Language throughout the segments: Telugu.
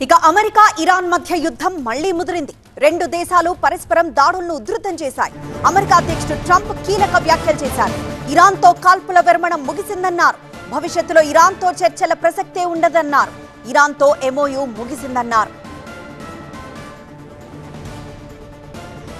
ఇక అమెరికా ఇరాన్ మధ్య యుద్ధం మళ్లీ ముదిరింది. రెండు దేశాలు పరస్పరం దాడులను ఉధృతం చేశాయి. అమెరికా అధ్యక్షుడు ట్రంప్ కీలక వ్యాఖ్యలు చేశారు. ఇరాన్తో కాల్పుల విరమణ ముగిసిందన్నారు. భవిష్యత్తులో ఇరాన్తో చర్చల ప్రసక్తే ఉండదన్నారు. ఇరాన్తో ఎంఓయూ ముగిసిందన్నారు.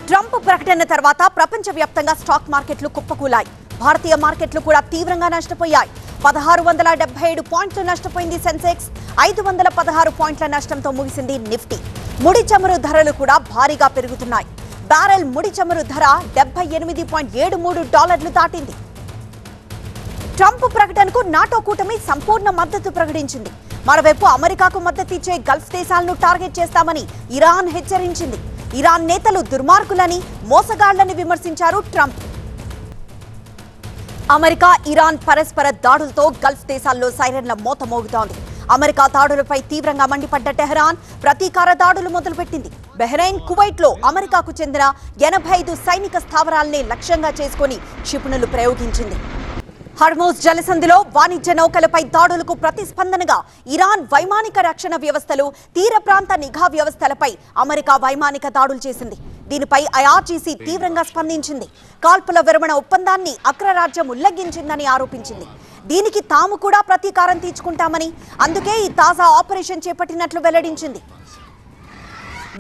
ట్రంప్ ప్రకటన తర్వాత ప్రపంచవ్యాప్తంగా స్టాక్ మార్కెట్లు కుప్పకూలాయి. భారతీయ మార్కెట్లు కూడా తీవ్రంగా నష్టపోయాయి. 1677 పాయింట్లు నష్టపోయింది సెన్సెక్స్. 516 పాయింట్ల నష్టంతో ముగిసింది నిఫ్టీ. ముడి చమురు ధరలు కూడా భారీగా పెరుగుతున్నాయి. బ్యారెల్ ముడి చమురు ధర $78.73 దాటింది. ట్రంప్ ప్రకటనకు నాటో కూటమి సంపూర్ణ మద్దతు ప్రకటించింది. మరోవైపు అమెరికాకు మద్దతిచ్చే గల్ఫ్ దేశాలను టార్గెట్ చేస్తామని ఇరాన్ హెచ్చరించింది. ఇరాన్ నేతలు దుర్మార్గులని, మోసగాళ్లని విమర్శించారు ట్రంప్. అమెరికా ఇరాన్ పరస్పర దాడులతో గల్ఫ్ దేశాల్లో సైరన్ల మోత మోగుతోంది. అమెరికా దాడులపై తీవ్రంగా మండిపడ్డ టెహరాన్ ప్రతీకార దాడులు మొదలుపెట్టింది. బహ్రెయిన్, కువైట్లో అమెరికాకు చెందిన 85 సైనిక స్థావరాలనే లక్ష్యంగా చేసుకుని క్షిపణులు ప్రయోగించింది. హర్మూజ్ జలసంధిలో వాణిజ్య నౌకలపై దాడులకు ప్రతిస్పందనగా ఇరాన్ వైమానిక రక్షణ వ్యవస్థలు, తీర ప్రాంత నిఘా వ్యవస్థలపై అమెరికా వైమానిక దాడులు చేసింది. దీనిపై ఐఆర్జీసీ తీవ్రంగా స్పందించింది. కాల్పుల విరమణ ఒప్పందాన్ని అగ్రరాజ్యం ఉల్లంఘించిందని ఆరోపించింది. దీనికి తాము కూడా ప్రతీకారం తీర్చుకుంటామని, అందుకే ఈ తాజా ఆపరేషన్ చేపట్టినట్లు వెల్లడించింది.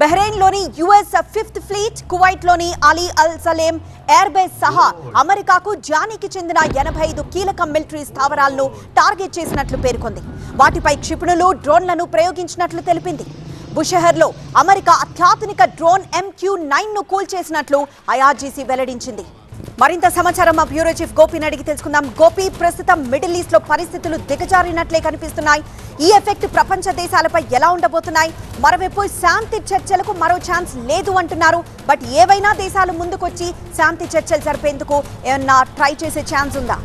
బహ్రెయిన్లోని యుఎస్ 5th ఫ్లీట్, కువైట్లోని అలీ అల్ సలేం ఎయిర్ బేస్ సహా అమెరికాకు జానీకి చెందిన 85 కీలక మిలిటరీ స్థావరాలను టార్గెట్ చేసినట్లు పేర్కొంది. వాటిపై క్షిపణులు, డ్రోన్లను ప్రయోగించినట్లు తెలిపింది. బుషెహర్లో అమెరికా అత్యాధునిక డ్రోన్ MQ-9ను కూల్చేసినట్లు ఐఆర్జీసీ వెల్లడించింది. మరింత సమాచారం మా బ్యూరో చీఫ్ గోపిని అడిగి తెలుసుకుందాం. గోపి, ప్రస్తుతం మిడిల్ ఈస్ట్ లో పరిస్థితులు దిగజారినట్లే కనిపిస్తున్నాయి. ఈ ఎఫెక్ట్ ప్రపంచ దేశాలపై ఎలా ఉండబోతున్నాయి? మరోవైపు శాంతి చర్చలకు మరో ఛాన్స్ లేదు అంటున్నారు. బట్ ఏవైనా దేశాలు ముందుకొచ్చి శాంతి చర్చలు జరిపేందుకు ఏమన్నా ట్రై చేసే ఛాన్స్ ఉందా?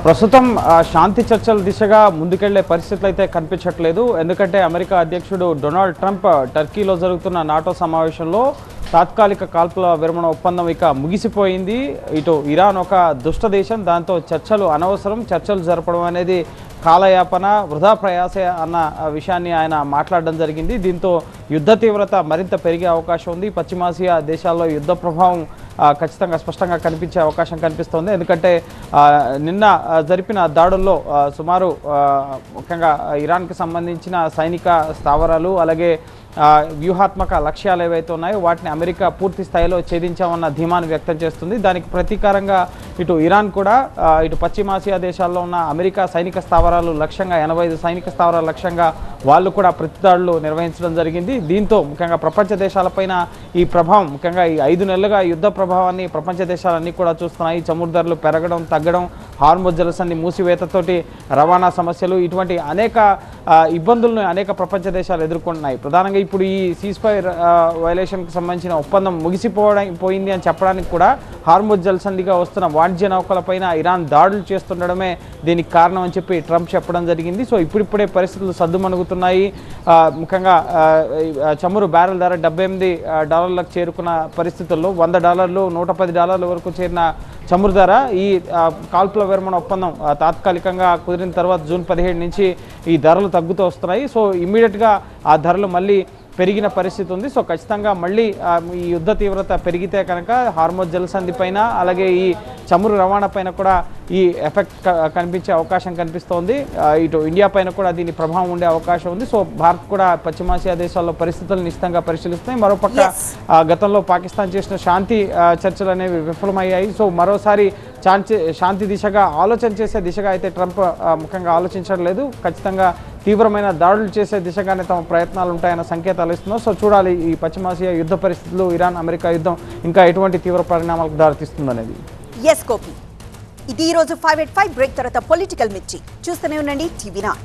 ప్రస్తుతం శాంతి చర్చల దిశగా ముందుకెళ్లే పరిస్థితులు అయితే కనిపించట్లేదు. ఎందుకంటే అమెరికా అధ్యక్షుడు డొనాల్డ్ ట్రంప్ టర్కీలో జరుగుతున్న నాటో సమావేశంలో తాత్కాలిక కాల్పుల విరమణ ఒప్పందం ఇక ముగిసిపోయింది. ఇటు ఇరాన్ ఒక దుష్ట దేశం, దాంతో చర్చలు అనవసరం, చర్చలు జరపడం అనేది కాలయాపన, వృధా ప్రయాస అన్న విషయాన్ని ఆయన మాట్లాడడం జరిగింది. దీంతో యుద్ధ తీవ్రత మరింత పెరిగే అవకాశం ఉంది. పశ్చిమాసియా దేశాల్లో యుద్ధ ప్రభావం ఖచ్చితంగా స్పష్టంగా కనిపించే అవకాశం కనిపిస్తోంది. ఎందుకంటే నిన్న జరిపిన దాడుల్లో సుమారు ముఖ్యంగా ఇరాన్కి సంబంధించిన సైనిక స్థావరాలు, అలాగే వ్యూహాత్మక లక్ష్యాలు ఏవైతే ఉన్నాయో వాటిని అమెరికా పూర్తి స్థాయిలో ఛేదించామన్న ధీమాను వ్యక్తం చేస్తుంది. దానికి ప్రతీకారంగా ఇటు ఇరాన్ కూడా ఇటు పశ్చిమాసియా దేశాల్లో ఉన్న అమెరికా సైనిక స్థావరాలు లక్ష్యంగా 85 సైనిక స్థావరాల లక్ష్యంగా వాళ్ళు కూడా ప్రతిదాడులు నిర్వహించడం జరిగింది. దీంతో ముఖ్యంగా ప్రపంచ దేశాలపైన ఈ ప్రభావం, ముఖ్యంగా ఈ 5 నెలలుగా యుద్ధ ప్రభావాన్ని ప్రపంచ దేశాలన్నీ కూడా చూస్తున్నాయి. చమురు ధరలు పెరగడం, తగ్గడం, హార్మోజ్ జలసంధి మూసివేతతోటి రవాణా సమస్యలు, ఇటువంటి అనేక ఇబ్బందులను అనేక ప్రపంచ దేశాలు ఎదుర్కొంటున్నాయి. ప్రధానంగా ఇప్పుడు ఈ సీజ్ఫైర్ వైలేషన్కి సంబంధించిన ఒప్పందం ముగిసిపోయింది అని చెప్పడానికి కూడా హార్మోజ్ జలసంధిగా వస్తున్న వాణిజ్య నౌకలపైన ఇరాన్ దాడులు చేస్తుండడమే దీనికి కారణం అని చెప్పి ట్రంప్ చెప్పడం జరిగింది. సో ఇప్పుడిప్పుడే పరిస్థితులు సద్దుమణుగుతున్నాయి. ముఖ్యంగా చమురు బ్యారెల్ ధర $78 చేరుకున్న పరిస్థితుల్లో $100, $110 వరకు చేరిన చమురు ధర ఈ కాల్పుల విరమణ ఒప్పందం తాత్కాలికంగా కుదిరిన తర్వాత జూన్ 17 నుంచి ఈ ధరలు తగ్గుతూ వస్తున్నాయి. సో ఇమ్మీడియట్గా ఆ ధరలు మళ్ళీ పెరిగిన పరిస్థితి ఉంది. సో ఖచ్చితంగా మళ్ళీ ఈ యుద్ధ తీవ్రత పెరిగితే కనుక హార్మోజ్ జలసంధి పైన, అలాగే ఈ చమురు రవాణా పైన కూడా ఈ ఎఫెక్ట్ కనిపించే అవకాశం కనిపిస్తోంది. ఇటు ఇండియా పైన కూడా దీని ప్రభావం ఉండే అవకాశం ఉంది. సో భారత్ కూడా పశ్చిమాసియా దేశాల్లో పరిస్థితులను నిశ్చితంగా పరిశీలిస్తాయి. మరోపక్క గతంలో పాకిస్తాన్ చేసిన శాంతి చర్చలు అనేవి విఫలమయ్యాయి. సో మరోసారి శాంతి దిశగా ఆలోచన చేసే దిశగా అయితే ట్రంప్ ముఖ్యంగా ఆలోచించడం లేదు. ఖచ్చితంగా తీవ్రమైన దాడులు చేసే దిశగానే తమ ప్రయత్నాలు ఉంటాయన్న సంకేతాలు ఇస్తున్నారు. సో చూడాలి ఈ పశ్చిమాసియా యుద్ధ పరిస్థితులు, ఇరాన్ అమెరికా యుద్ధం ఇంకా ఎటువంటి తీవ్ర పరిణామాలకు దారితీస్తుందనేది. ఎస్ గోపి, ఇది ఈరోజు 5 at 5 బ్రేక్ తర్వాత పొలిటికల్ మిర్చి. చూస్తూనే ఉండండి TV9.